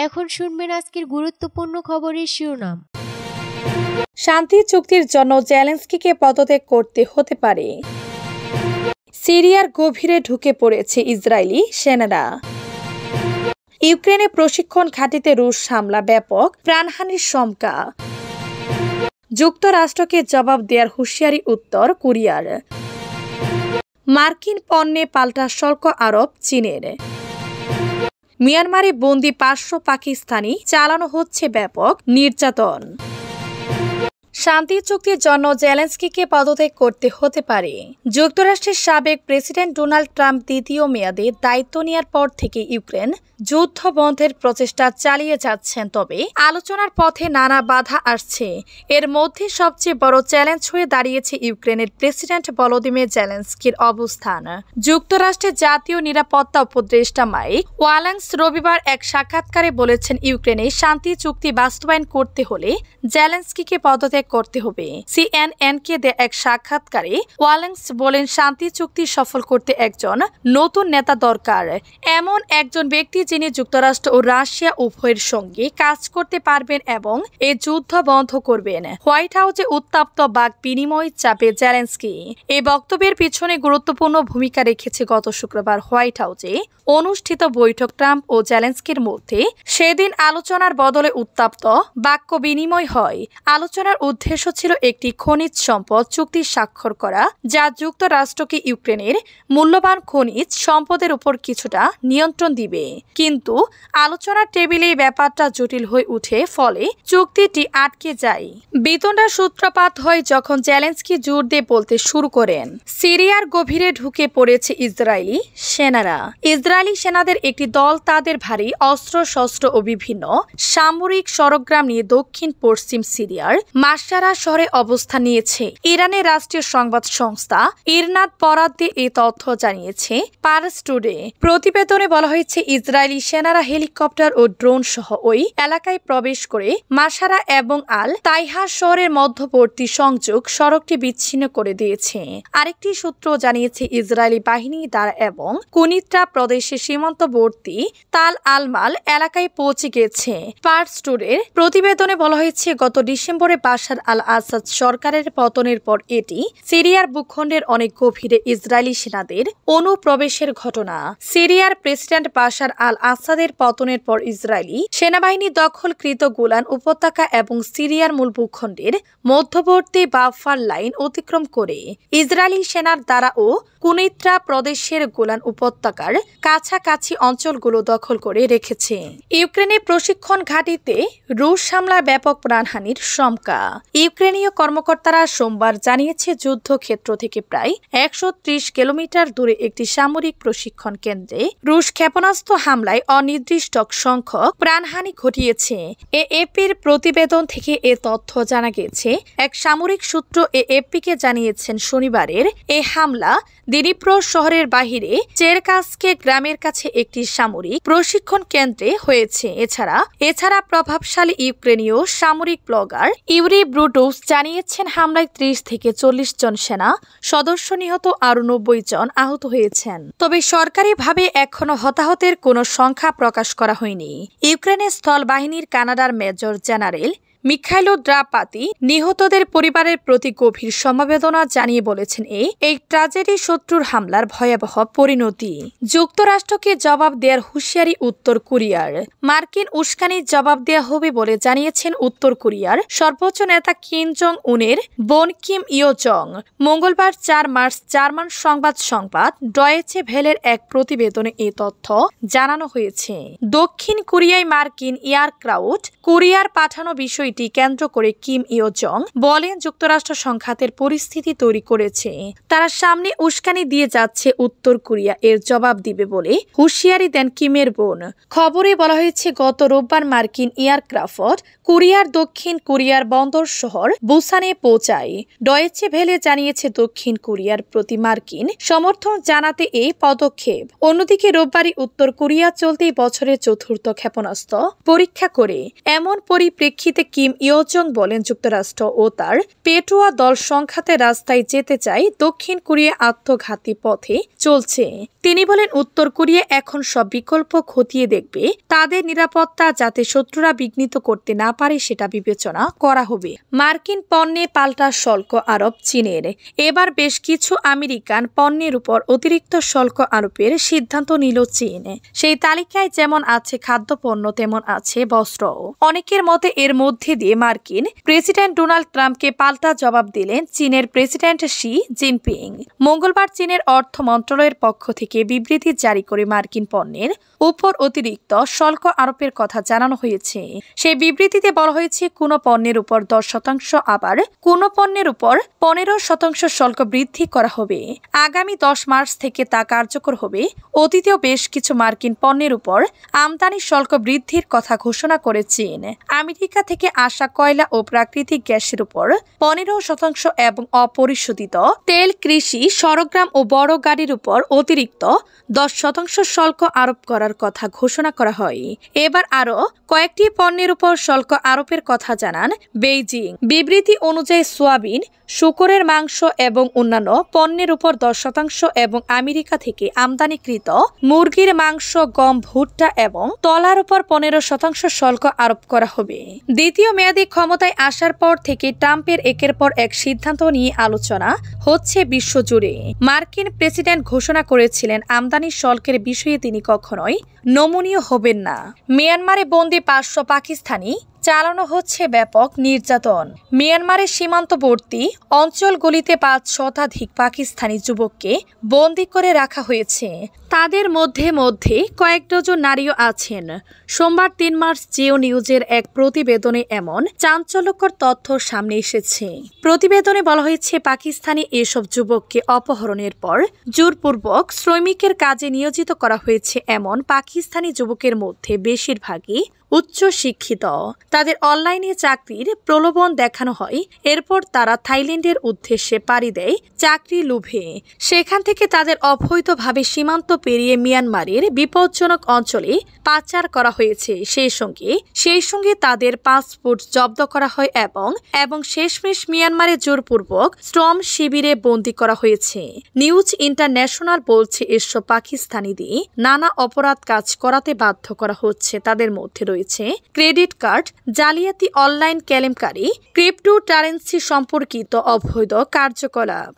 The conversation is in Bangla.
এখন শুনবেন আজকের গুরুত্বপূর্ণ খবরের শিরোনাম। শান্তি চুক্তির জন্য জেলেনস্কিকে পদত্যাগ করতে হতে পারে। সিরিয়ার গভীরে ঢুকে পড়েছে ইসরায়েলি সেনারা। ইউক্রেনে প্রশিক্ষণ ঘাঁটিতে রুশ হামলা, ব্যাপক প্রাণহানির শঙ্কা। যুক্তরাষ্ট্রকে জবাব দেওয়ার হুঁশিয়ারি উত্তর কোরিয়ার। মার্কিন পণ্যে পাল্টা শুল্ক আরোপ চীনের। মিয়ানমারে বন্দি 500 পাকিস্তানি, চালানো হচ্ছে ব্যাপক নির্যাতন। শান্তি চুক্তির জন্য জেলেনস্কিকে পদত্যাগ করতে হতে পারে। যুক্তরাষ্ট্রের সাবেক প্রেসিডেন্ট ডোনাল্ড ট্রাম্প দ্বিতীয় মেয়াদে দায়িত্ব নেওয়ার পর থেকে ইউক্রেন যুদ্ধ বন্ধের প্রচেষ্টা চালিয়ে যাচ্ছেন, তবে আলোচনার পথে নানা বাধা আসছে। এর মধ্যে সবচেয়ে বড় চ্যালেঞ্জ হয়ে দাঁড়িয়েছে ইউক্রেনের প্রেসিডেন্ট ভলোদিমির জেলেনস্কির অবস্থান। যুক্তরাষ্ট্রের জাতীয় নিরাপত্তা উপদেষ্টা মাইক ওয়ালেন্স রবিবার এক সাক্ষাৎকারে বলেছেন, ইউক্রেনে শান্তি চুক্তি বাস্তবায়ন করতে হলে জেলেনস্কিকে পদত্যাগ করতে হবে। সিএনএনকে দেয়া এক সাক্ষাৎকারে ওয়ালেন্স বলেন, শান্তি চুক্তি সফল করতে একজন নতুন নেতা দরকার, এমন একজন ব্যক্তি যিনি যুক্তরাষ্ট্র ও রাশিয়া উভয়ের সঙ্গে কাজ করতে পারবেন এবং এই যুদ্ধ বন্ধ করবেন। হোয়াইট হাউসে উত্তপ্ত বাক বিনিময় চাপে জেলেনস্কি। এই বক্তব্যের পিছনে গুরুত্বপূর্ণ ভূমিকা রেখেছে গত শুক্রবার হোয়াইট হাউসে অনুষ্ঠিত বৈঠক। ট্রাম্প ও জেলেনস্কির মধ্যে সেদিন আলোচনার বদলে উত্তপ্ত বাক্য বিনিময় হয়। আলোচনার উদ্দেশ্য ছিল একটি খনিজ সম্পদ চুক্তি স্বাক্ষর করা, যা যুক্তরাষ্ট্রকে ইউক্রেনের মূল্যবান খনিজ সম্পদের উপর কিছুটা নিয়ন্ত্রণ দিবে। কিন্তু আলোচনার টেবিলে এই ব্যাপারটা জটিল হয়ে উঠে, ফলে চুক্তিটি আটকে যায়। বিতণ্ডার সূত্রপাত হয় যখন জেলেনস্কি জোর দিয়ে বলতে শুরু করেন, সিরিয়ার গভীরে ঢুকে পড়েছে ইসরায়েলি সেনারা। ইসরায়েলি সেনাদের একটি দল তাদের ভারী অস্ত্রশস্ত্র ও বিভিন্ন সামরিক সরঞ্জাম নিয়ে দক্ষিণ পশ্চিম সিরিয়ার মাসারা শহরে অবস্থান নিয়েছে। ইরানের রাষ্ট্রীয় সংবাদ সংস্থা ইরনাত বরাদ্দে এই তথ্য জানিয়েছে পার্স টুডে। প্রতিবেদনে বলা হয়েছে, ইসরায়েলি সেনারা হেলিকপ্টার ও ড্রোন সহ ওই এলাকায় প্রবেশ করে মাসারা এবং আল তাইহা শহরের মধ্যবর্তী সংযোগ সড়কটি বিচ্ছিন্ন করে দিয়েছে। আরেকটি সূত্র জানিয়েছে, ইসরায়েলি বাহিনী দ্বারা এবং কুনিত্রা প্রদেশের সীমান্তবর্তী তাল আলমাল এলাকায় পৌঁছে গেছে। পার্স টুডের প্রতিবেদনে বলা হয়েছে, গত ডিসেম্বরে বাশার আল আসাদ সরকারের পতনের পর এটি সিরিয়ার ভূখণ্ডের অনেক গভীরে ইসরায়েলি সেনাদের অনুপ্রবেশের ঘটনা। সিরিয়ার প্রেসিডেন্ট বাশার আল আসাদের পতনের পর ইসরায়েলি সেনাবাহিনী দখলকৃত গোলান উপত্যকা এবং সিরিয়ার মূল ভূখণ্ডের মধ্যবর্তী বাফার লাইন অতিক্রম করে ইসরায়েলি সেনার দ্বারা ও কুনিত্রা প্রদেশের গোলান উপত্যকার কাছাকাছি অঞ্চলগুলো দখল করে রেখেছে। ইউক্রেনে প্রশিক্ষণ ঘাঁটিতে রুশ হামলায় ব্যাপক প্রাণহানির শঙ্কা। ইউক্রেনীয় কর্মকর্তারা সোমবার জানিয়েছে, যুদ্ধক্ষেত্র থেকে প্রায় 130 কিলোমিটার দূরে একটি সামরিক প্রশিক্ষণ কেন্দ্রে রুশ ক্ষেপণাস্ত্র হামলায় অনির্দিষ্ট সংখ্যক প্রাণহানি ঘটিয়েছে। এএফপির প্রতিবেদন থেকে এ তথ্য জানা গেছে। এক সামরিক সূত্র এএফপিকে জানিয়েছেন, শনিবারের এ হামলা দিনিপ্রো শহরের বাহিরে চেরকাসকে গ্রামের কাছে একটি সামরিক প্রশিক্ষণ কেন্দ্রে হয়েছে। এছাড়া প্রভাবশালী ইউক্রেনীয় সামরিক ব্লগার ইউরি ব্রুটুস জানিয়েছেন, হামলায় 30 থেকে 40 জন সেনা সদস্য নিহত, আরও 90 জন আহত হয়েছেন। তবে সরকারিভাবে এখনো হতাহতের কোনো সংখ্যা প্রকাশ করা হয়নি। ইউক্রেনের স্থল বাহিনীর কানাডার মেজর জেনারেল মিখাইলো দ্রাপাতি নিহতদের পরিবারের প্রতি গভীর সমবেদনা জানিয়ে বলেছেন, এই ট্র্যাজেডি শত্রুর হামলার ভয়াবহ পরিণতি। যুক্তরাষ্ট্রকে জবাব দেওয়ার হুঁশিয়ারি উত্তর কোরিয়ার। মার্কিন উস্কানির জবাব দেওয়া হবে বলে জানিয়েছেন উত্তর কোরিয়ার সর্বোচ্চ নেতা কিম জং উনের বোন কিম ইয়ো জং। মঙ্গলবার 4 মার্চ জার্মান সংবাদ ডয়েচে ভেলের এক প্রতিবেদনে এই তথ্য জানানো হয়েছে। দক্ষিণ কোরিয়ায় মার্কিন এয়ারক্রাফট কোরিয়ার পাঠানো বিষয়টি কেন্দ্র করে কিম ইয়ো জং বলেন, যুক্তরাষ্ট্র সংঘাতের পরিস্থিতি তৈরি করেছে। তারা সামনে উস্কানি দিয়ে যাচ্ছে, উত্তর কোরিয়া এর জবাব দিবে বলে হুঁশিয়ারি দেন কিমের বোন। খবরে বলা হয়েছে, গত রোববার মার্কিন এয়ারক্রাফট কোরিয়ার দক্ষিণ কোরিয়ার বন্দর শহর বুসানে পৌঁছায়। ডয়েচে ভেলে জানিয়েছে, দক্ষিণ কোরিয়ার প্রতি মার্কিন সমর্থন জানাতে এই পদক্ষেপ। অন্যদিকে রোববারই উত্তর কোরিয়া চলতি বছরের 4র্থ ক্ষেপণাস্ত্র পরীক্ষা করে। এমন পরিপ্রেক্ষিতে কিম ইয়োজং বলেন, যুক্তরাষ্ট্র ও তার পেটোয়া দল সংঘাতে রাস্তায় যেতে চায়, দক্ষিণ কোরিয়া আত্মঘাতী পথে চলছে। তিনি বলেন, উত্তর কোরিয়া এখন সব বিকল্প খতিয়ে দেখবে, তাদের নিরাপত্তা যাতে শত্রুরা বিঘ্নিত করতে না পারে সেটা বিবেচনা করা হবে। মার্কিন পণ্যে পাল্টা শুল্ক আরোপ চীনের। এবার বেশ কিছু আমেরিকান পণ্যের উপর অতিরিক্ত শুল্ক আরোপের সিদ্ধান্ত নিল চীন। সেই তালিকায় যেমন আছে খাদ্যপণ্য, তেমন আছে বস্ত্র। অনেকের মতে এর মধ্যে দিয়ে মার্কিন প্রেসিডেন্ট ডোনাল্ড ট্রাম্পকে পাল্টা জবাব দিলেন চীনের প্রেসিডেন্ট শি জিনপিং। মঙ্গলবার চীনের অর্থ মন্ত্রণালয়ের পক্ষ থেকে বিবৃতি জারি করে মার্কিন পণ্যের উপর অতিরিক্ত শুল্ক আরোপের কথা জানানো হয়েছে। সেই বিবৃতিতে বলা হয়েছে, কোনো পণ্যের উপর 10%, আবার কোনো পণ্যের উপর 15% শুল্ক বৃদ্ধি করা হবে। আগামী 10 মার্চ থেকে তা কার্যকর হবে। অতীতেও বেশ কিছু মার্কিন পণ্যের উপর আমদানি শুল্ক বৃদ্ধির কথা ঘোষণা করে চীন। আমেরিকা থেকে আসা কয়লা ও প্রাকৃতিক গ্যাসের উপর 15% এবং অপরিশোধিত তেল, কৃষি, সরগ্রাম ও বড় গাড়ির উপর অতিরিক্ত 10% শুল্ক আরোপ করার কথা ঘোষণা করা হয়। এবার আরও কয়েকটি পণ্যের উপর শুল্ক আরোপের কথা জানান বেইজিং। বিবৃতি অনুযায়ী সোয়াবিন, শূকরের মাংস এবং অন্যান্য পণ্যের উপর 10% এবং আমেরিকা থেকে আমদানিকৃত মুরগির মাংস, গম, ভুট্টা এবং তলার উপর 15% শুল্ক আরোপ করা হবে। দ্বিতীয় মেয়াদে ক্ষমতায় আসার পর থেকে ট্রাম্পের একের পর এক সিদ্ধান্ত নিয়ে আলোচনা হচ্ছে বিশ্বজুড়ে। মার্কিন প্রেসিডেন্ট ঘোষণা করেছিলেন আমদানি শুল্কের বিষয়ে তিনি কখনোই নমনীয় হবেন না। মিয়ানমারে বন্দী 500 পাকিস্তানি, চালানো হচ্ছে ব্যাপক নির্যাতন। মিয়ানমারের সীমান্তবর্তী অঞ্চলগুলিতে 5 শতাধিক পাকিস্তানি যুবককে বন্দী করে রাখা হয়েছে। তাদের মধ্যে কয়েক ডজন নারীও আছেন। সোমবার 3 মার্চ জিও নিউজের এক প্রতিবেদনে এমন চাঞ্চল্যকর তথ্য সামনে এসেছে। প্রতিবেদনে বলা হয়েছে, পাকিস্তানি এসব যুবককে অপহরণের পর জোরপূর্বক শ্রমিকের কাজে নিয়োজিত করা হয়েছে। এমন পাকিস্তানি যুবকের মধ্যে বেশিরভাগই উচ্চ শিক্ষিত। তাদের অনলাইনে চাকরির প্রলোভন দেখানো হয়, এরপর তারা থাইল্যান্ডের উদ্দেশ্যে পাড়ি দেয় চাকরি লোভে। সেখান থেকে তাদের অবৈধভাবে সীমান্ত পেরিয়ে মিয়ানমারের বিপজ্জনক অঞ্চলে পাচার করা হয়েছে। সেই সঙ্গে তাদের পাসপোর্ট জব্দ করা হয় এবং শেষমেশ মিয়ানমারে জোরপূর্বক শ্রম শিবিরে বন্দী করা হয়েছে। নিউজ ইন্টারন্যাশনাল বলছে, এসব পাকিস্তানিদের নানা অপরাধ কাজ করাতে বাধ্য করা হচ্ছে। তাদের মধ্যে রয়েছে ক্রেডিট কার্ড জালিয়াতি, অনলাইন কেলেঙ্কারি, ক্রিপ্টোকারেন্সি সম্পর্কিত অবৈধ কার্যকলাপ।